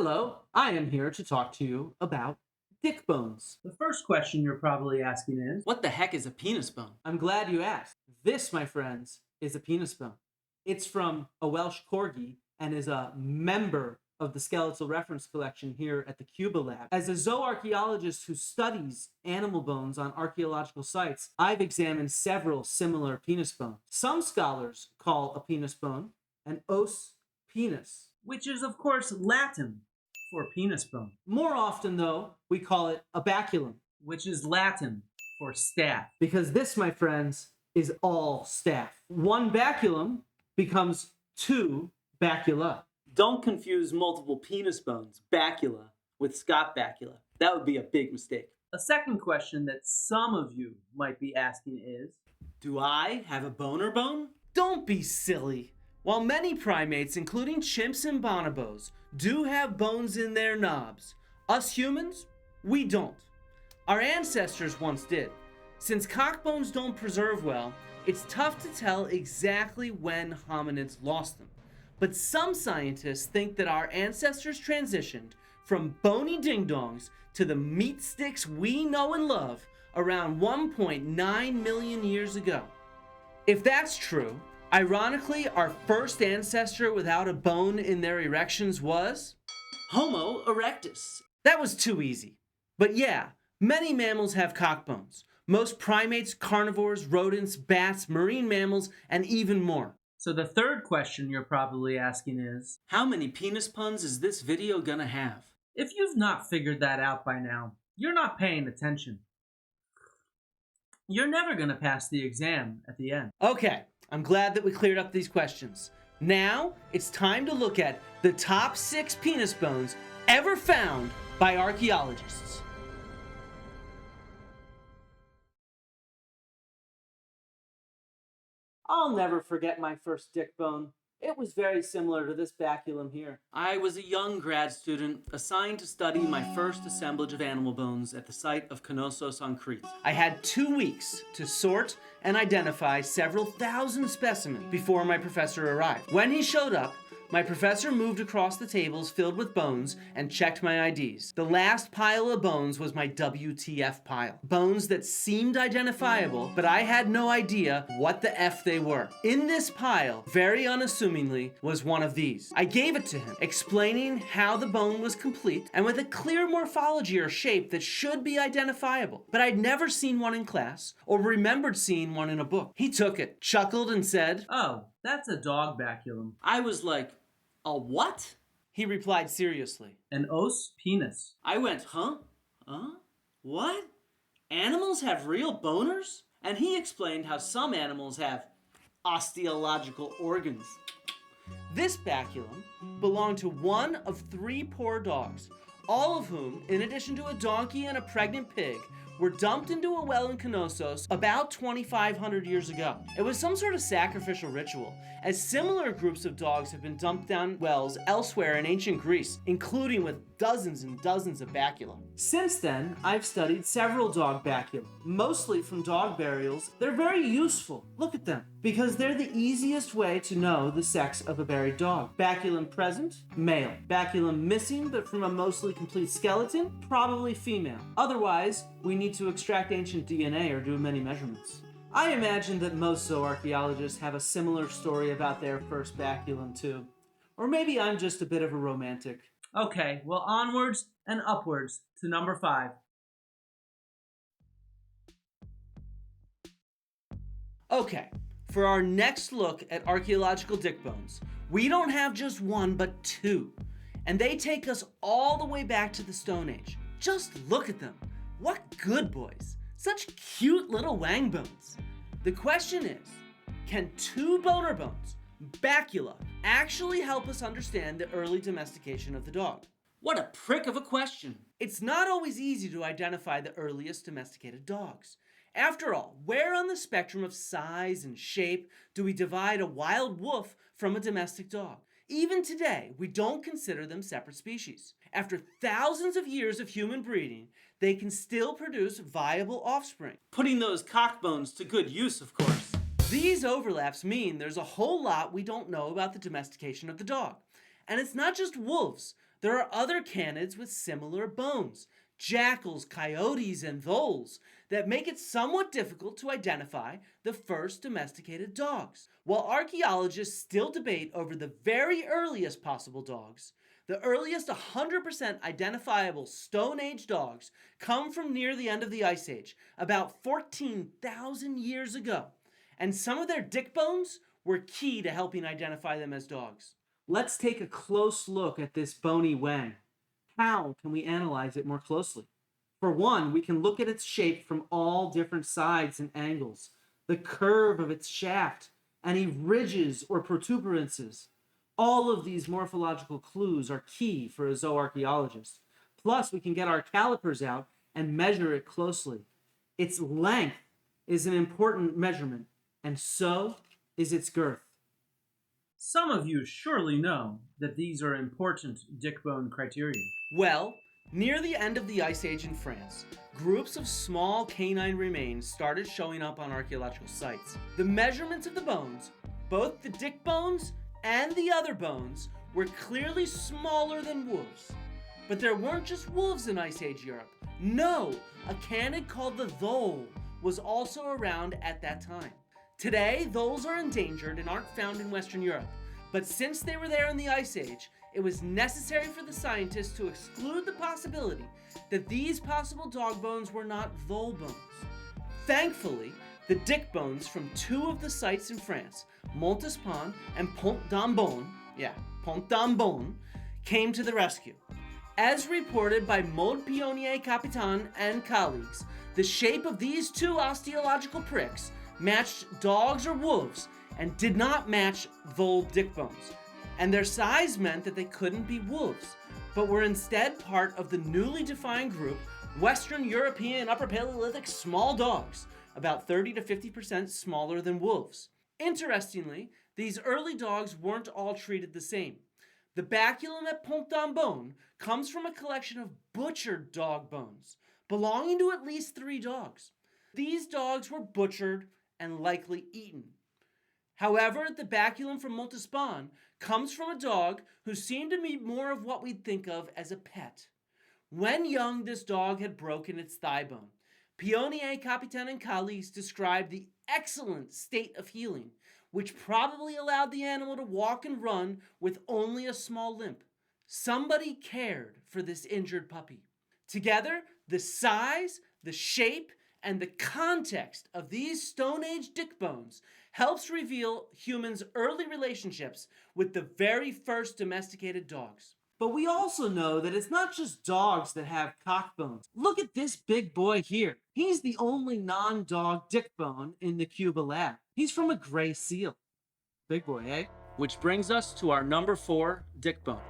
Hello, I am here to talk to you about dick bones. The first question you're probably asking is, What the heck is a penis bone? I'm glad you asked. This, my friends, is a penis bone. It's from a Welsh corgi and is a member of the skeletal reference collection here at the Cuba lab. As a zooarchaeologist who studies animal bones on archaeological sites, I've examined several similar penis bones. Some scholars call a penis bone an os penis. which is of course Latin for penis bone, More often, though, we call it a baculum, which is Latin for staff. because this, my friends, is all staff. One baculum becomes two bacula. Don't confuse multiple penis bones, Bacula, with Scott Bacula. That would be a big mistake. A second question that some of you might be asking is, Do I have a boner bone? Don't be silly. While many primates, including chimps and bonobos, do have bones in their knobs, us humans, we don't. Our ancestors once did. Since cock bones don't preserve well, it's tough to tell exactly when hominids lost them. But some scientists think that our ancestors transitioned from bony ding-dongs to the meat sticks we know and love around 1.9 million years ago. If that's true, ironically, our first ancestor without a bone in their erections was Homo erectus. That was too easy. But yeah, many mammals have cock bones. Most primates, carnivores, rodents, bats, marine mammals, and even more. so the third question you're probably asking is, How many penis puns is this video gonna have? if you've not figured that out by now, you're not paying attention. You're never going to pass the exam at the end. Okay, I'm glad that we cleared up these questions. Now, it's time to look at the top 6 penis bones ever found by archaeologists. I'll never forget my first dick bone. It was very similar to this baculum here. I was a young grad student assigned to study my first assemblage of animal bones at the site of Knossos on Crete. I had 2 weeks to sort and identify several thousand specimens before my professor arrived. When he showed up, my professor moved across the tables filled with bones and checked my IDs. The last pile of bones was my WTF pile. Bones that seemed identifiable, but I had no idea what the F they were. In this pile, very unassumingly, was one of these. I gave it to him, explaining how the bone was complete and with a clear morphology or shape that should be identifiable. But I'd never seen one in class or remembered seeing one in a book. He took it, chuckled, and said, Oh, that's a dog baculum. I was like, a what? he replied seriously. An os penis. I went, huh? Huh? What? Animals have real boners? And he explained how some animals have osteological organs. This baculum belonged to one of 3 poor dogs, all of whom, in addition to a donkey and a pregnant pig, were dumped into a well in Knossos about 2,500 years ago. It was some sort of sacrificial ritual, as similar groups of dogs have been dumped down wells elsewhere in ancient Greece, including with dozens and dozens of bacula. Since then, I've studied several dog bacula, mostly from dog burials. They're very useful. Look at them, because they're the easiest way to know the sex of a buried dog. Baculum present, male. Baculum missing, but from a mostly complete skeleton, probably female. Otherwise, we need to extract ancient DNA or do many measurements. I imagine that most zooarchaeologists have a similar story about their first baculum too. Or maybe I'm just a bit of a romantic. Okay, well, onwards and upwards to number 5. Okay, for our next look at archaeological dick bones, we don't have just 1 but 2, and they take us all the way back to the Stone Age. Just look at them. What good boys. Such cute little wang bones. The question is, can 2 boner bones, bacula, actually help us understand the early domestication of the dog? What a prick of a question. It's not always easy to identify the earliest domesticated dogs. After all, where on the spectrum of size and shape do we divide a wild wolf from a domestic dog? Even today, we don't consider them separate species. After thousands of years of human breeding, they can still produce viable offspring. Putting those cock bones to good use, of course. These overlaps mean there's a whole lot we don't know about the domestication of the dog. And it's not just wolves, there are other canids with similar bones, jackals, coyotes, and voles, that make it somewhat difficult to identify the first domesticated dogs. While archaeologists still debate over the very earliest possible dogs, the earliest 100% identifiable Stone Age dogs come from near the end of the Ice Age, about 14,000 years ago, and some of their dick bones were key to helping identify them as dogs. Let's take a close look at this bony wang. How can we analyze it more closely? For one, we can look at its shape from all different sides and angles, the curve of its shaft, any ridges or protuberances. All of these morphological clues are key for a zooarchaeologist. Plus, we can get our calipers out and measure it closely. Its length is an important measurement, and so is its girth. Some of you surely know that these are important dick bone criteria. Well, near the end of the Ice Age in France, groups of small canine remains started showing up on archaeological sites. The measurements of the bones, both the dick bones and the other bones, were clearly smaller than wolves. But there weren't just wolves in Ice Age Europe. No, a canid called the thole was also around at that time. Today, tholes are endangered and aren't found in Western Europe. But since they were there in the Ice Age, it was necessary for the scientists to exclude the possibility that these possible dog bones were not thole bones. Thankfully, the dick bones from two of the sites in France, Montespan and Pont, came to the rescue. As reported by Maud Pionnier-Capitan and colleagues, the shape of these two osteological pricks matched dogs or wolves and did not match thole dick bones. And their size meant that they couldn't be wolves, but were instead part of the newly defined group Western European Upper Paleolithic small dogs, about 30 to 50% smaller than wolves. Interestingly, these early dogs weren't all treated the same. The Baculum at Pont comes from a collection of butchered dog bones, belonging to at least 3 dogs. These dogs were butchered and likely eaten. However, the Baculum from Montespan comes from a dog who seemed to be more of what we'd think of as a pet. When young, this dog had broken its thigh bone. Pionnier-Capitan and colleagues described the excellent state of healing, which probably allowed the animal to walk and run with only a small limp. Somebody cared for this injured puppy. Together, the size, the shape, and the context of these Stone Age dick bones helps reveal humans' early relationships with the very first domesticated dogs. But we also know that it's not just dogs that have cock bones. Look at this big boy here. He's the only non-dog dick bone in the Cuba lab. He's from a gray seal. Big boy, eh? Which brings us to our number 4 dick bone.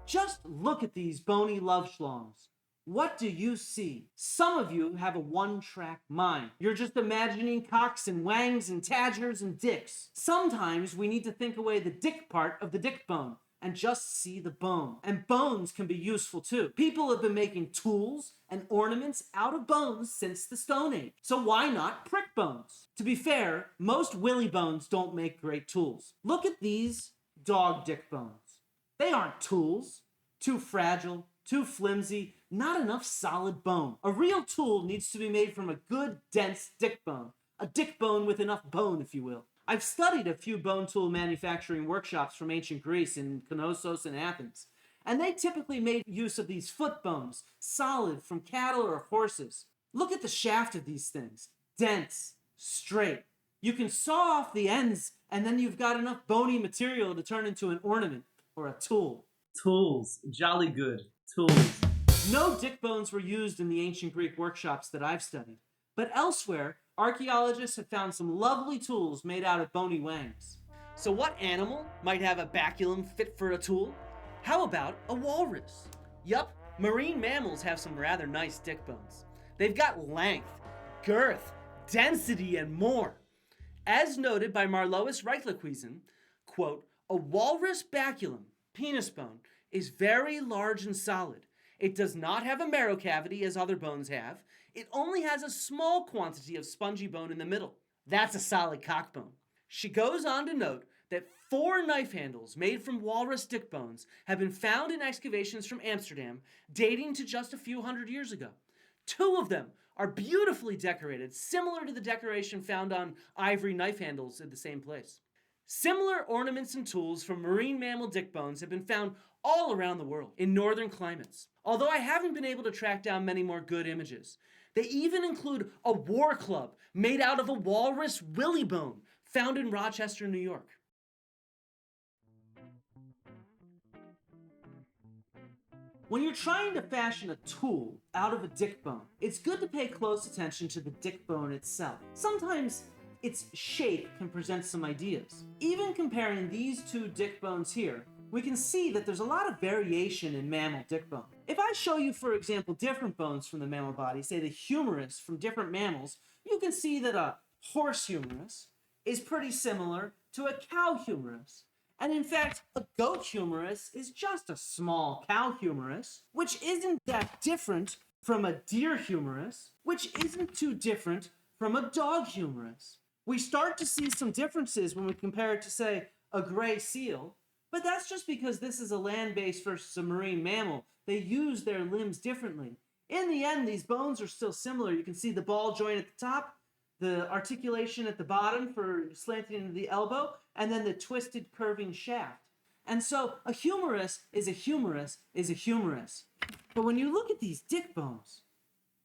Just look at these bony love schlongs. What do you see? Some of you have a one-track mind. You're just imagining cocks and wangs and tadgers and dicks. Sometimes we need to think away the dick part of the dick bone and just see the bone. And bones can be useful too. People have been making tools and ornaments out of bones since the Stone Age. So why not prick bones? To be fair, most willy bones don't make great tools. Look at these dog dick bones. They aren't tools. Too fragile, too flimsy, not enough solid bone. A real tool needs to be made from a good, dense dick bone. A dick bone with enough bone, if you will. I've studied a few bone tool manufacturing workshops from ancient Greece in Knossos and Athens, and they typically made use of these foot bones, solid from cattle or horses. Look at the shaft of these things. Dense, straight. You can saw off the ends, and then you've got enough bony material to turn into an ornament or a tool. Tools. Jolly good. Tools. No dick bones were used in the ancient Greek workshops that I've studied, but elsewhere, archaeologists have found some lovely tools made out of bony wangs. So what animal might have a baculum fit for a tool? How about a walrus? Yup, marine mammals have some rather nice dick bones. They've got length, girth, density, and more. As noted by Marlois Reichlequisen, quote, a walrus baculum, penis bone, is very large and solid. It does not have a marrow cavity as other bones have. It only has a small quantity of spongy bone in the middle. That's a solid cock bone. She goes on to note that 4 knife handles made from walrus dick bones have been found in excavations from Amsterdam dating to just a few hundred years ago. 2 of them are beautifully decorated, similar to the decoration found on ivory knife handles at the same place. Similar ornaments and tools from marine mammal dick bones have been found all around the world in northern climates. Although I haven't been able to track down many more good images, they even include a war club made out of a walrus willy bone found in Rochester, New York. When you're trying to fashion a tool out of a dick bone, it's good to pay close attention to the dick bone itself. Sometimes its shape can present some ideas. Even comparing these 2 dick bones here, we can see that there's a lot of variation in mammal dick bone. If I show you, for example, different bones from the mammal body, say the humerus from different mammals, you can see that a horse humerus is pretty similar to a cow humerus. And in fact, a goat humerus is just a small cow humerus, which isn't that different from a deer humerus, which isn't too different from a dog humerus. We start to see some differences when we compare it to, say, a gray seal, but that's just because this is a land-based versus a marine mammal. They use their limbs differently. In the end, these bones are still similar. You can see the ball joint at the top, the articulation at the bottom for slanting into the elbow, and then the twisted curving shaft. And so a humerus is a humerus is a humerus. But when you look at these dick bones,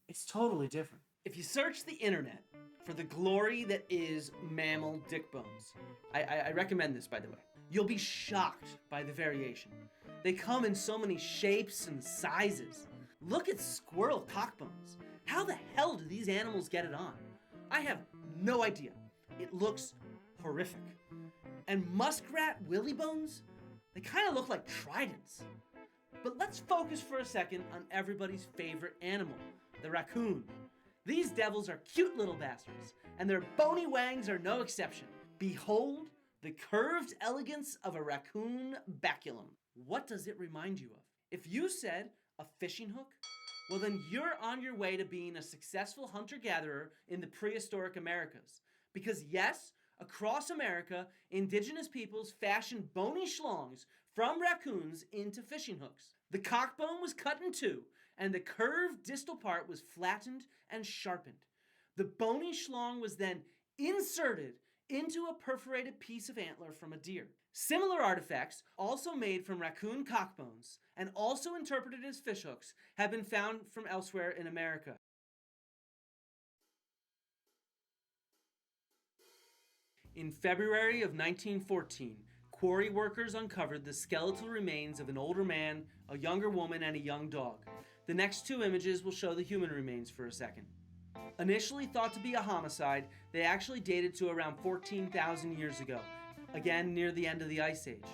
it's totally different. If you search the internet for the glory that is mammal dick bones, I recommend this, by the way, you'll be shocked by the variation. They come in so many shapes and sizes. Look at squirrel cock bones. How the hell do these animals get it on? I have no idea. It looks horrific. And muskrat willy bones? They kind of look like tridents. But let's focus for a second on everybody's favorite animal, the raccoon. These devils are cute little bastards, and their bony wangs are no exception. Behold the curved elegance of a raccoon baculum. What does it remind you of? If you said a fishing hook, well then you're on your way to being a successful hunter-gatherer in the prehistoric Americas. Because yes, across America, indigenous peoples fashioned bony schlongs from raccoons into fishing hooks. The cockbone was cut in 2, and the curved distal part was flattened and sharpened. The bony schlong was then inserted into a perforated piece of antler from a deer. Similar artifacts, also made from raccoon cockbones and also interpreted as fishhooks, have been found from elsewhere in America. In February of 1914, quarry workers uncovered the skeletal remains of an older man, a younger woman, and a young dog. The next 2 images will show the human remains for a second. Initially thought to be a homicide, they actually dated to around 14,000 years ago, again near the end of the Ice Age.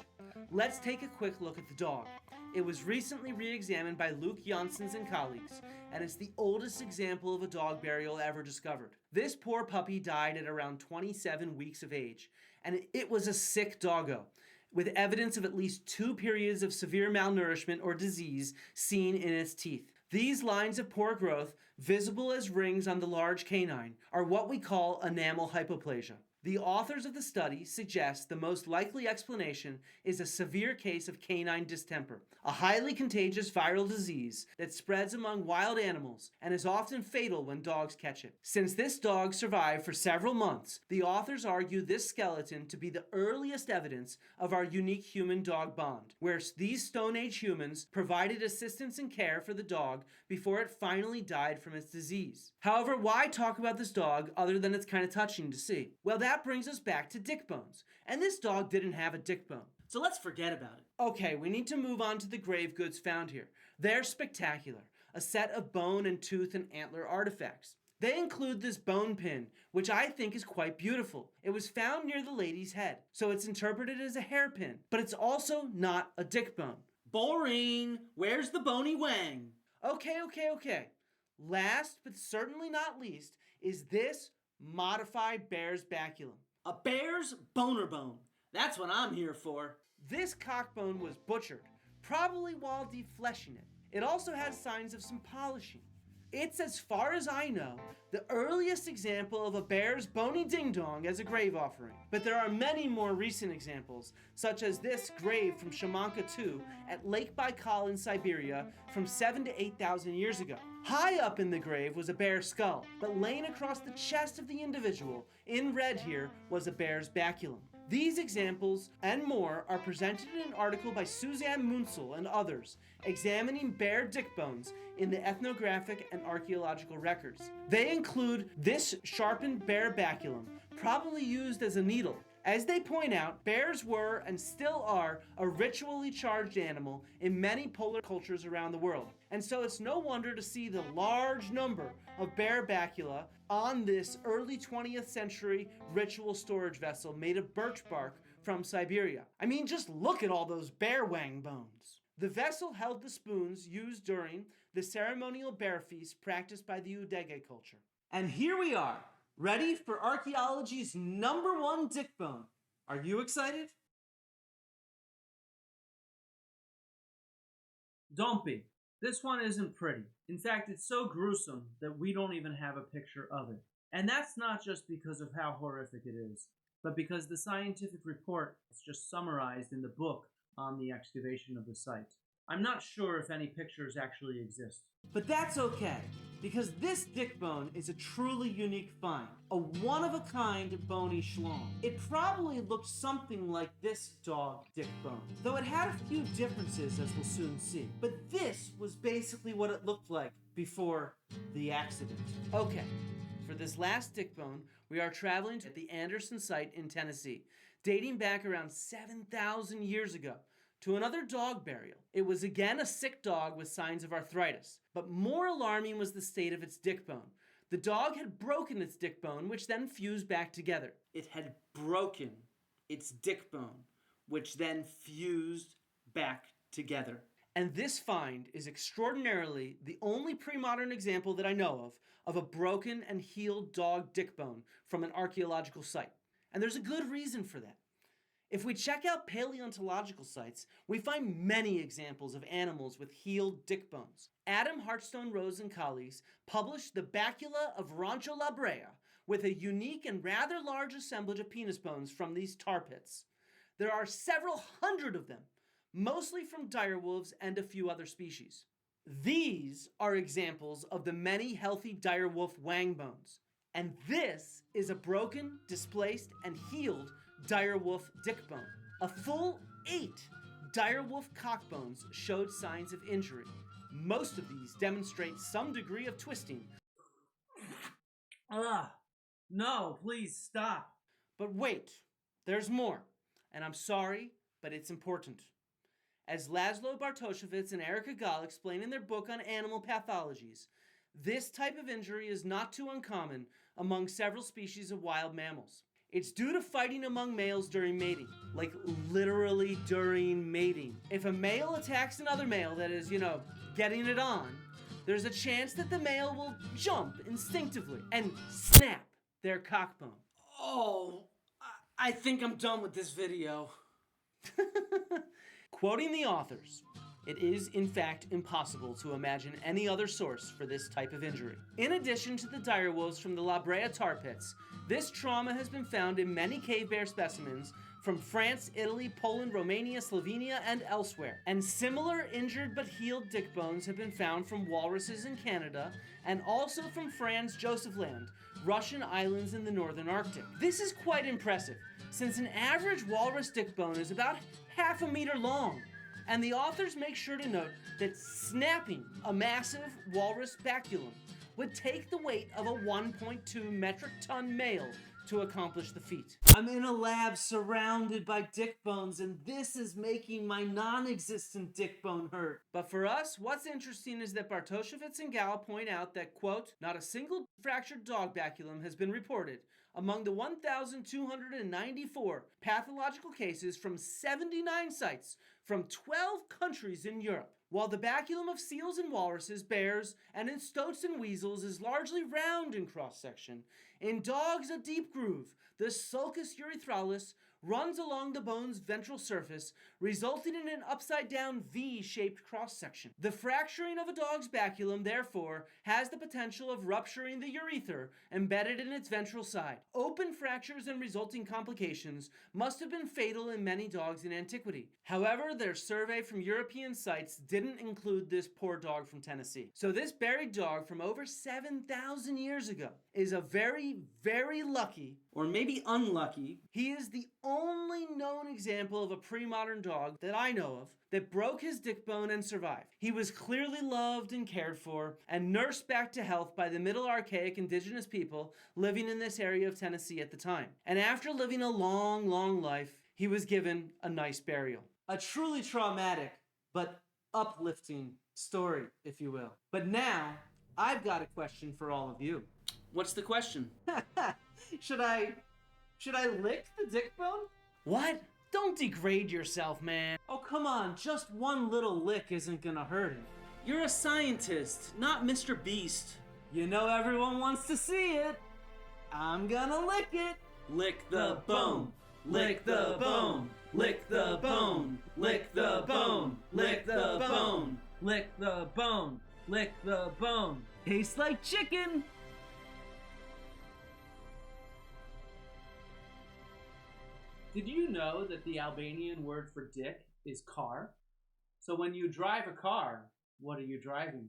Let's take a quick look at the dog. It was recently re-examined by Luke Janssens and colleagues, and it's the oldest example of a dog burial ever discovered. This poor puppy died at around 27 weeks of age, and it was a sick doggo, with evidence of at least 2 periods of severe malnourishment or disease seen in its teeth. These lines of poor growth, visible as rings on the large canine, are what we call enamel hypoplasia. The authors of the study suggest the most likely explanation is a severe case of canine distemper, a highly contagious viral disease that spreads among wild animals and is often fatal when dogs catch it. Since this dog survived for several months, the authors argue this skeleton to be the earliest evidence of our unique human-dog bond, where these Stone Age humans provided assistance and care for the dog before it finally died from its disease. However, why talk about this dog other than it's kind of touching to see? Well, that brings us back to dick bones, and this dog didn't have a dick bone. So let's forget about it. Okay, we need to move on to the grave goods found here. They're spectacular, a set of bone and tooth and antler artifacts. They include this bone pin, which I think is quite beautiful. It was found near the lady's head, so it's interpreted as a hairpin, but it's also not a dick bone. Boring. Where's the bony wang? Okay. Last, but certainly not least, is this modified bear's baculum. A bear's boner bone. That's what I'm here for. This cockbone was butchered, probably while defleshing it. It also has signs of some polishing. It's, as far as I know, the earliest example of a bear's bony ding-dong as a grave offering. But there are many more recent examples, such as this grave from Shamanka II at Lake Baikal in Siberia from 7,000 to 8,000 years ago. High up in the grave was a bear's skull, but laying across the chest of the individual, in red here, was a bear's baculum. These examples and more are presented in an article by Suzanne Munsell and others examining bear dick bones in the ethnographic and archaeological records. They include this sharpened bear baculum, probably used as a needle. As they point out, bears were and still are a ritually charged animal in many polar cultures around the world. And so it's no wonder to see the large number of bear bacula on this early 20th century ritual storage vessel made of birch bark from Siberia. I mean, just look at all those bear wang bones. The vessel held the spoons used during the ceremonial bear feast practiced by the Udege culture. And here we are, ready for archaeology's #1 dick bone. Are you excited? Don't be. This one isn't pretty. In fact, it's so gruesome that we don't even have a picture of it. And that's not just because of how horrific it is, but because the scientific report is just summarized in the book on the excavation of the site. I'm not sure if any pictures actually exist. But that's okay, because this dick bone is a truly unique find, a one-of-a-kind bony schlong. It probably looked something like this dog dick bone, though it had a few differences, as we'll soon see. But this was basically what it looked like before the accident. Okay, for this last dick bone, we are traveling to the Anderson site in Tennessee, dating back around 7,000 years ago, to another dog burial. It was again a sick dog with signs of arthritis, but more alarming was the state of its dick bone. The dog had broken its dick bone, which then fused back together. It had broken its dick bone, which then fused back together. And this find is extraordinarily the only pre-modern example that I know of a broken and healed dog dick bone from an archaeological site. And there's a good reason for that. If we check out paleontological sites, we find many examples of animals with healed dick bones. Adam Hartstone Rose and colleagues published the Bacula of Rancho La Brea with a unique and rather large assemblage of penis bones from these tar pits. There are several hundred of them, mostly from direwolves and a few other species. These are examples of the many healthy direwolf wang bones. And this is a broken, displaced, and healed direwolf dick bone. A full 8 direwolf cock bones showed signs of injury. Most of these demonstrate some degree of twisting. No, please stop. But wait, there's more. And I'm sorry, but it's important. As Laszlo Bartosiewicz and Erika Gall explain in their book on animal pathologies, this type of injury is not too uncommon among several species of wild mammals. It's due to fighting among males during mating, like literally during mating. If a male attacks another male that is, getting it on, there's a chance that the male will jump instinctively and snap their cockbone. Oh, I think I'm done with this video. Quoting the authors, it is in fact impossible to imagine any other source for this type of injury. In addition to the direwolves from the La Brea tar pits, this trauma has been found in many cave bear specimens from France, Italy, Poland, Romania, Slovenia, and elsewhere. And similar injured but healed dick bones have been found from walruses in Canada and also from Franz Josef Land, Russian islands in the northern Arctic. This is quite impressive, since an average walrus dick bone is about half a meter long. And the authors make sure to note that snapping a massive walrus baculum would take the weight of a 1.2 metric ton male to accomplish the feat. I'm in a lab surrounded by dick bones, and this is making my non-existent dick bone hurt. But for us, what's interesting is that Bartosiewicz and Gall point out that, quote, not a single fractured dog baculum has been reported among the 1,294 pathological cases from 79 sites from 12 countries in Europe. While the baculum of seals and walruses, bears, and in stoats and weasels is largely round in cross-section, in dogs a deep groove, the sulcus urethralis runs along the bone's ventral surface, resulting in an upside-down V-shaped cross-section. The fracturing of a dog's baculum, therefore, has the potential of rupturing the urethra embedded in its ventral side. Open fractures and resulting complications must have been fatal in many dogs in antiquity. However, their survey from European sites didn't include this poor dog from Tennessee. So this buried dog from over 7,000 years ago is a very, very lucky, Or maybe unlucky. he is the only known example of a pre-modern dog that I know of that broke his dick bone and survived. He was clearly loved and cared for and nursed back to health by the Middle Archaic indigenous people living in this area of Tennessee at the time. And after living a long, long life, he was given a nice burial. A truly traumatic, but uplifting story, if you will. But now, I've got a question for all of you. What's the question? Should I lick the dick bone? What? Don't degrade yourself, man. Oh, come on, just one little lick isn't gonna hurt him. You're a scientist, not Mr. Beast. You know everyone wants to see it. I'm gonna lick it. Lick the bone. Lick the bone. Lick the bone. Lick the bone. Lick the bone. Lick the bone. Lick the bone. Tastes like chicken. Did you know that the Albanian word for dick is car? So when you drive a car, what are you driving?